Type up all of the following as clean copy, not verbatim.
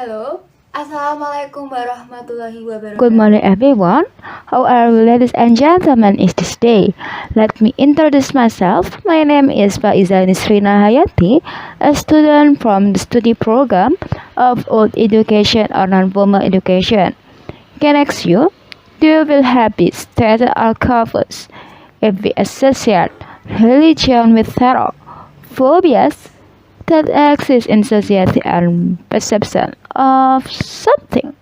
Hello, Assalamualaikum warahmatullahi wabarakatuh. Good morning, everyone. How are you, ladies and gentlemen, is this day? Let me introduce myself. My name is Faiza Nisrina Hayati, a student from the study program of Old Education or Non-Formal Education. Can I ask you, do you feel happy that our covers if we associate religion with terror, phobias that exist in society and perception of something?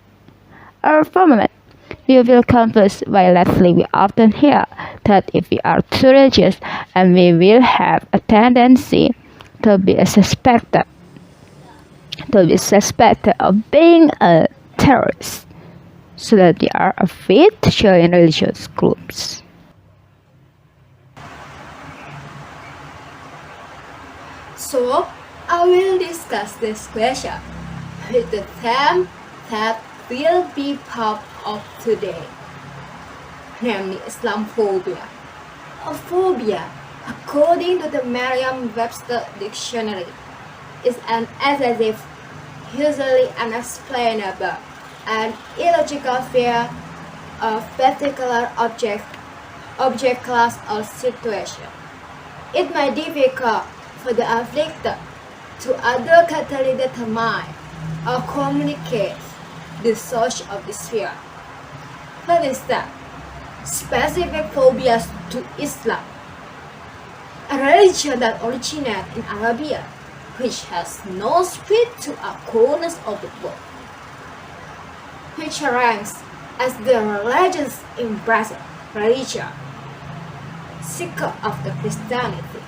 Or for a moment, we feel confused by lastly we often hear that if we are too religious and we will have a tendency to be suspected of being a terrorist, so that we are afraid to join religious groups. So, I will discuss this question with the theme that will be part of today, namely Islamphobia. A phobia, according to the Merriam-Webster dictionary, is an excessive, usually unexplainable, and illogical fear of particular object, class, or situation. It may be difficult for the afflicted to adequately determine or communicate the source of this fear. For instance, specific phobias to Islam, a religion that originates in Arabia, which has no spread to our corners of the world, which ranks as the religious embracer religion, seeker of the Christianity.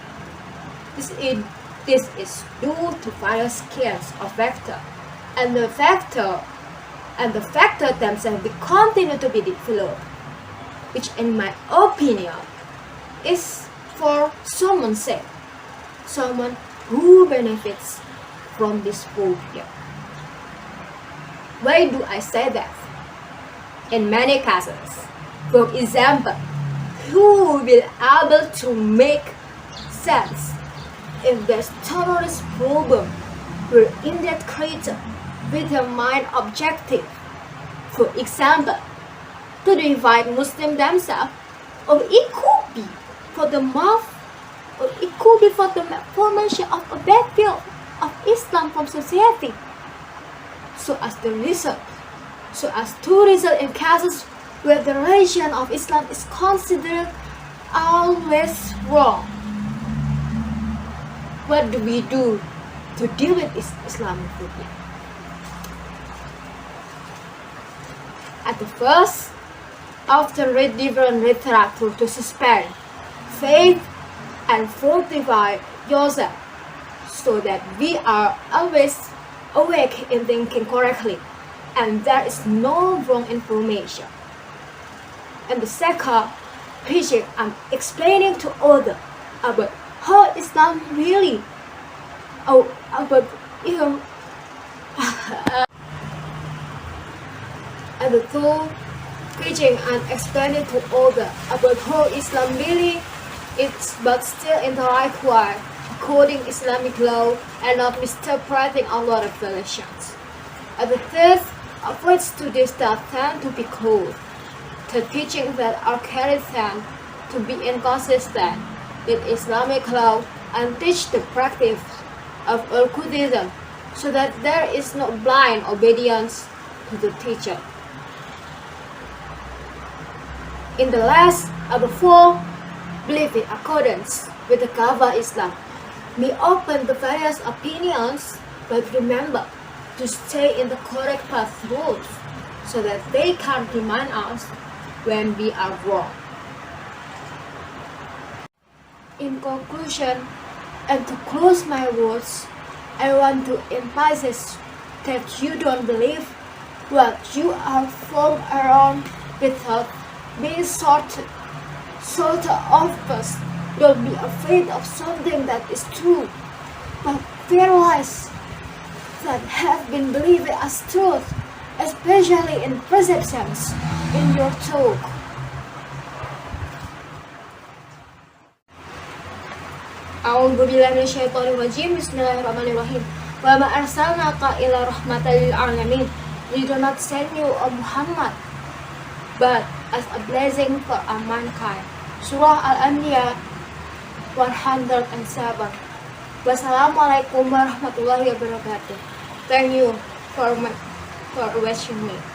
This is due to various kinds of factors, and the factors themselves will continue to be developed, which in my opinion is for someone's sake, someone who benefits from this phobia. Why do I say that? In many cases, for example, who will be able to make sense if this terrorist problem were indeed created with a main objective, for example, to divide Muslims themselves, or it could be for the formation of a bad view of Islam from society, so as to result in cases where the religion of Islam is considered always wrong. What do we do to deal with Islamophobia? At the first, often read different literature to suspend faith and fortify yourself, so that we are always awake in thinking correctly and there is no wrong information. And the second, preaching and explaining to others about how Islam really, about and the third, preaching and explaining to others about how Islam really is, but still in the right way, according Islamic law, and not misinterpreting Allah revelations. And the fifth, avoid studies that tend to be cold, the teaching that are carried tend to be inconsistent with Islamic law, and teach the practice of occultism, so that there is no blind obedience to the teacher. In the last of the four, believe in accordance with the Kaaba Islam. May open the various opinions, but remember to stay in the correct path rules, so that they can remind us when we are wrong. In conclusion, and to close my words, I want to emphasize that you don't believe what you are formed around without being sorted of us. Don't be afraid of something that is true, but realize that have been believed as truth, especially in perceptions in your talk. A'udzubillahi minasyaitonirrajim. Bismillahirrahmanirrahim. Wa ma arsalnaka ila rahmatan lil alamin. We do not send you, O Muhammad, but as a blessing for all mankind. Surah Al-Anbiya 107. Wassalamualaikum warahmatullahi wabarakatuh. Thank you for watching me.